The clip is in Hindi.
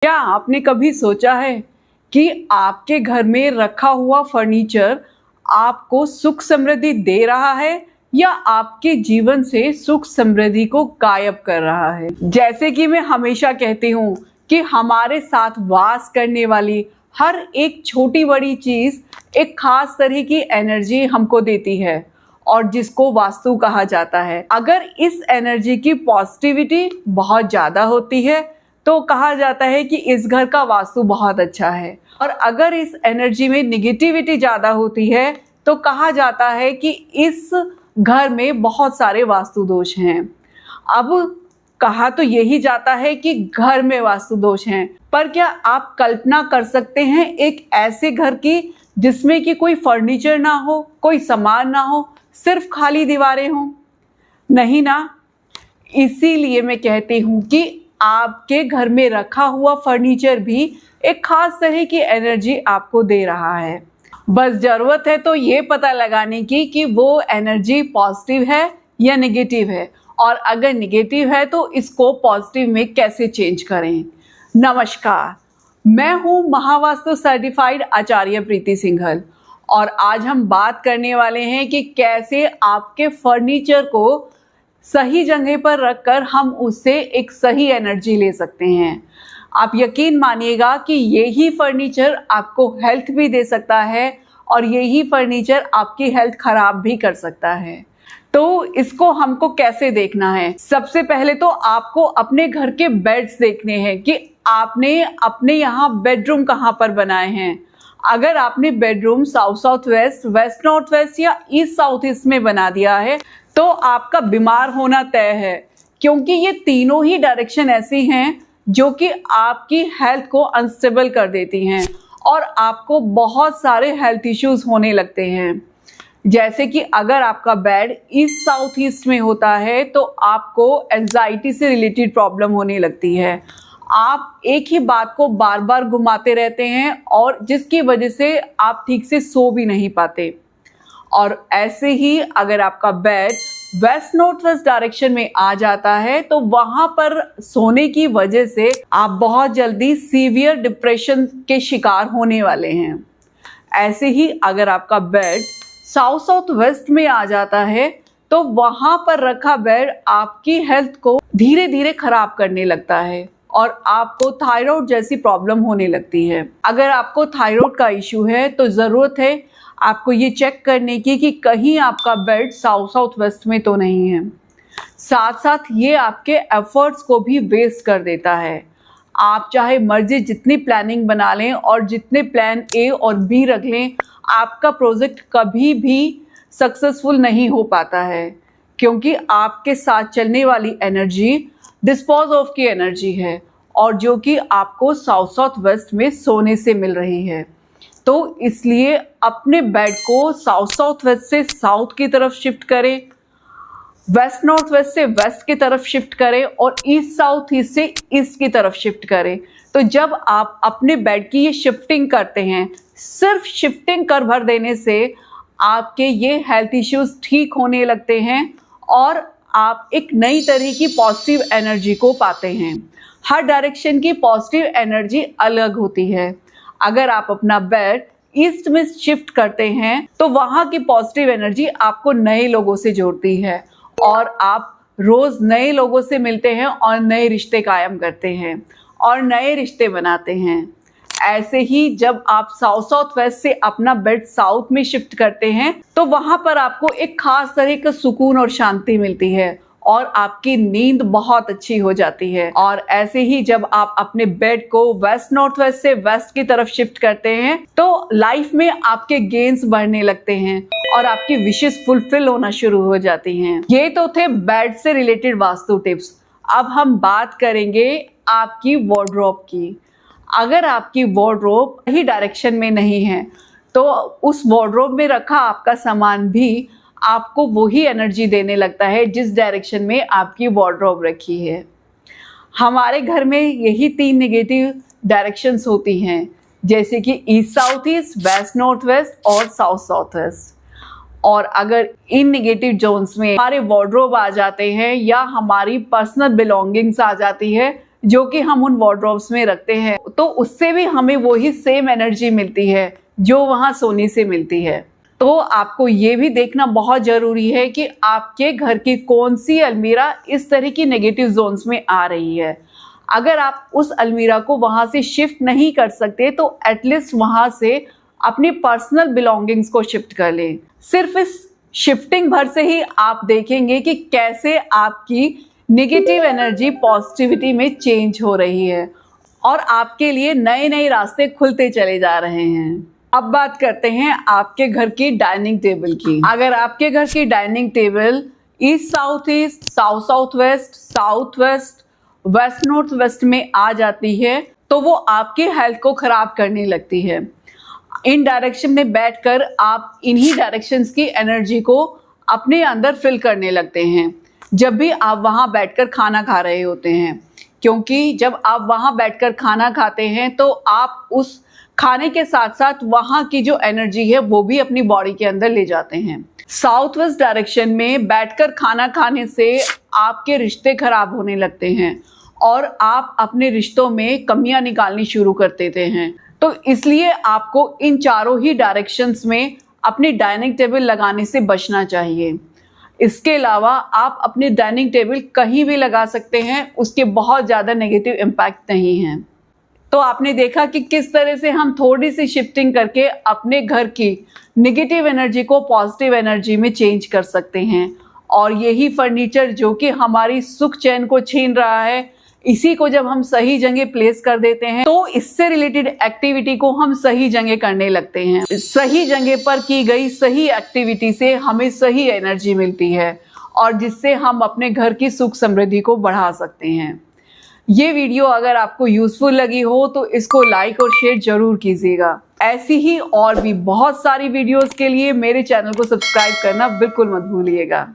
क्या आपने कभी सोचा है कि आपके घर में रखा हुआ फर्नीचर आपको सुख समृद्धि दे रहा है या आपके जीवन से सुख समृद्धि को गायब कर रहा है? जैसे कि मैं हमेशा कहती हूँ कि हमारे साथ वास करने वाली हर एक छोटी बड़ी चीज एक खास तरह की एनर्जी हमको देती है और जिसको वास्तु कहा जाता है। अगर इस एनर्जी की पॉजिटिविटी बहुत ज़्यादा होती है तो कहा जाता है कि इस घर का वास्तु बहुत अच्छा है, और अगर इस एनर्जी में निगेटिविटी ज़्यादा होती है तो कहा जाता है कि इस घर में बहुत सारे वास्तु दोष हैं। अब कहा तो यही जाता है कि घर में वास्तु दोष हैं, पर क्या आप कल्पना कर सकते हैं एक ऐसे घर की जिसमें कि कोई फर्नीचर ना हो, कोई सामान ना हो, सिर्फ खाली दीवारें हों? नहीं ना। इसीलिए मैं कहती हूँ कि आपके घर में रखा हुआ फर्नीचर भी एक खास तरह की एनर्जी आपको दे रहा है। बस ज़रूरत है तो ये पता लगाने की कि वो एनर्जी पॉजिटिव है या नेगेटिव है, और अगर नेगेटिव है तो इसको पॉजिटिव में कैसे चेंज करें। नमस्कार, मैं हूँ महावास्तु सर्टिफाइड आचार्य प्रीति सिंघल, और आज हम बात करने वाले हैं कि कैसे आपके फर्नीचर को सही जगह पर रखकर हम उससे एक सही एनर्जी ले सकते हैं। आप यकीन मानिएगा कि यही फर्नीचर आपको हेल्थ भी दे सकता है और यही फर्नीचर आपकी हेल्थ खराब भी कर सकता है। तो इसको हमको कैसे देखना है? सबसे पहले तो आपको अपने घर के बेड्स देखने हैं कि आपने अपने यहाँ बेडरूम कहाँ पर बनाए हैं। अगर आपने bedroom south south west, west north west या ईस्ट साउथ ईस्ट में बना दिया है तो आपका बीमार होना तय है, क्योंकि ये तीनों ही डायरेक्शन ऐसी हैं जो कि आपकी हेल्थ को अनस्टेबल कर देती हैं और आपको बहुत सारे हेल्थ इश्यूज होने लगते हैं। जैसे कि अगर आपका बेड ईस्ट साउथ ईस्ट में होता है तो आपको एंजाइटी से रिलेटेड प्रॉब्लम होने लगती है। आप एक ही बात को बार बार घुमाते रहते हैं और जिसकी वजह से आप ठीक से सो भी नहीं पाते। और ऐसे ही अगर आपका bed west north west direction में आ जाता है तो वहां पर सोने की वजह से आप बहुत जल्दी सीवियर डिप्रेशन के शिकार होने वाले हैं। ऐसे ही अगर आपका बेड साउथ साउथ वेस्ट में आ जाता है तो वहां पर रखा बेड आपकी हेल्थ को धीरे धीरे खराब करने लगता है और आपको थायराइड जैसी प्रॉब्लम होने लगती है। अगर आपको थायराइड का इश्यू है तो ज़रूरत है आपको ये चेक करने की कि कहीं आपका बेड साउथ साउथ वेस्ट में तो नहीं है। साथ साथ ये आपके एफर्ट्स को भी वेस्ट कर देता है। आप चाहे मर्जी जितनी प्लानिंग बना लें और जितने प्लान ए और बी रख लें, आपका प्रोजेक्ट कभी भी सक्सेसफुल नहीं हो पाता है, क्योंकि आपके साथ चलने वाली एनर्जी डिस्पोज ऑफ की एनर्जी है और जो कि आपको साउथ साउथ वेस्ट में सोने से मिल रही है। तो इसलिए अपने बेड को साउथ साउथ वेस्ट से साउथ की तरफ शिफ्ट करें, वेस्ट नॉर्थ वेस्ट से वेस्ट की तरफ शिफ्ट करें और ईस्ट साउथ ईस्ट से ईस्ट की तरफ शिफ्ट करें। तो जब आप अपने बेड की ये शिफ्टिंग करते हैं, सिर्फ शिफ्टिंग कर भर देने से आपके ये हेल्थ इश्यूज ठीक होने लगते हैं और आप एक नई तरह की पॉजिटिव एनर्जी को पाते हैं। हर डायरेक्शन की पॉजिटिव एनर्जी अलग होती है। अगर आप अपना बेड ईस्ट में शिफ्ट करते हैं तो वहाँ की पॉजिटिव एनर्जी आपको नए लोगों से जोड़ती है और आप रोज नए लोगों से मिलते हैं और नए रिश्ते कायम करते हैं और नए रिश्ते बनाते हैं। ऐसे ही जब आप साउथ साउथ वेस्ट से अपना बेड साउथ में शिफ्ट करते हैं तो वहां पर आपको एक खास तरह का सुकून और शांति मिलती है और आपकी नींद बहुत अच्छी हो जाती है। और ऐसे ही जब आप अपने बेड को वेस्ट नॉर्थ वेस्ट से वेस्ट की तरफ शिफ्ट करते हैं तो लाइफ में आपके गेन्स बढ़ने लगते हैं और आपकी विशेस फुलफिल होना शुरू हो जाती हैं। ये तो थे बेड से रिलेटेड वास्तु टिप्स। अब हम बात करेंगे आपकी वार्डरोब की। अगर आपकी वार्डरोब सही डायरेक्शन में नहीं है तो उस वार्डरोब में रखा आपका सामान भी आपको वही एनर्जी देने लगता है जिस डायरेक्शन में आपकी वार्डरोब रखी है। हमारे घर में यही 3 नेगेटिव डायरेक्शंस होती हैं, जैसे कि east south east, west north west और साउथ साउथ वेस्ट। और अगर इन नेगेटिव जोन्स में हमारे वार्डरोब आ जाते हैं या हमारी पर्सनल बिलोंगिंग्स आ जाती है जो कि हम उन वार्डरोब्स में रखते हैं, तो उससे भी हमें वही सेम एनर्जी मिलती है जो वहाँ सोने से मिलती है। तो आपको ये भी देखना बहुत ज़रूरी है कि आपके घर की कौन सी अलमीरा इस तरह की नेगेटिव जोन्स में आ रही है। अगर आप उस अलमीरा को वहाँ से शिफ्ट नहीं कर सकते तो एटलीस्ट वहाँ से अपनी पर्सनल बिलोंगिंग्स को शिफ्ट कर लें। सिर्फ इस शिफ्टिंग भर से ही आप देखेंगे कि कैसे आपकी नेगेटिव एनर्जी पॉजिटिविटी में चेंज हो रही है और आपके लिए नए नए रास्ते खुलते चले जा रहे हैं। अब बात करते हैं आपके घर की डाइनिंग टेबल की। अगर आपके घर की dining table east south east, south south west, south west, west north west में आ जाती है तो वो आपकी हेल्थ को खराब करने लगती है। इन डायरेक्शन में बैठकर आप इन्हीं डायरेक्शंस की एनर्जी को अपने अंदर फिल करने लगते हैं जब भी आप वहाँ बैठकर खाना खा रहे होते हैं, क्योंकि जब आप वहाँ बैठकर खाना खाते हैं तो आप उस खाने के साथ साथ वहाँ की जो एनर्जी है वो भी अपनी बॉडी के अंदर ले जाते हैं। साउथ वेस्ट डायरेक्शन में बैठकर खाना खाने से आपके रिश्ते खराब होने लगते हैं और आप अपने रिश्तों में कमियां निकालनी शुरू कर देते हैं। तो इसलिए आपको इन चारों ही डायरेक्शंस में अपनी डाइनिंग टेबल लगाने से बचना चाहिए। इसके अलावा आप अपनी डाइनिंग टेबल कहीं भी लगा सकते हैं, उसके बहुत ज़्यादा नेगेटिव इम्पैक्ट नहीं हैं। तो आपने देखा कि किस तरह से हम थोड़ी सी शिफ्टिंग करके अपने घर की नेगेटिव एनर्जी को पॉजिटिव एनर्जी में चेंज कर सकते हैं। और यही फर्नीचर जो कि हमारी सुख चैन को छीन रहा है, इसी को जब हम सही जगह प्लेस कर देते हैं तो इससे रिलेटेड एक्टिविटी को हम सही जगह करने लगते हैं। सही जगह पर की गई सही एक्टिविटी से हमें सही एनर्जी मिलती है और जिससे हम अपने घर की सुख समृद्धि को बढ़ा सकते हैं। ये वीडियो अगर आपको यूजफुल लगी हो तो इसको लाइक और शेयर जरूर कीजिएगा। ऐसी ही और भी बहुत सारी वीडियोस के लिए मेरे चैनल को सब्सक्राइब करना बिल्कुल मत भूलिएगा।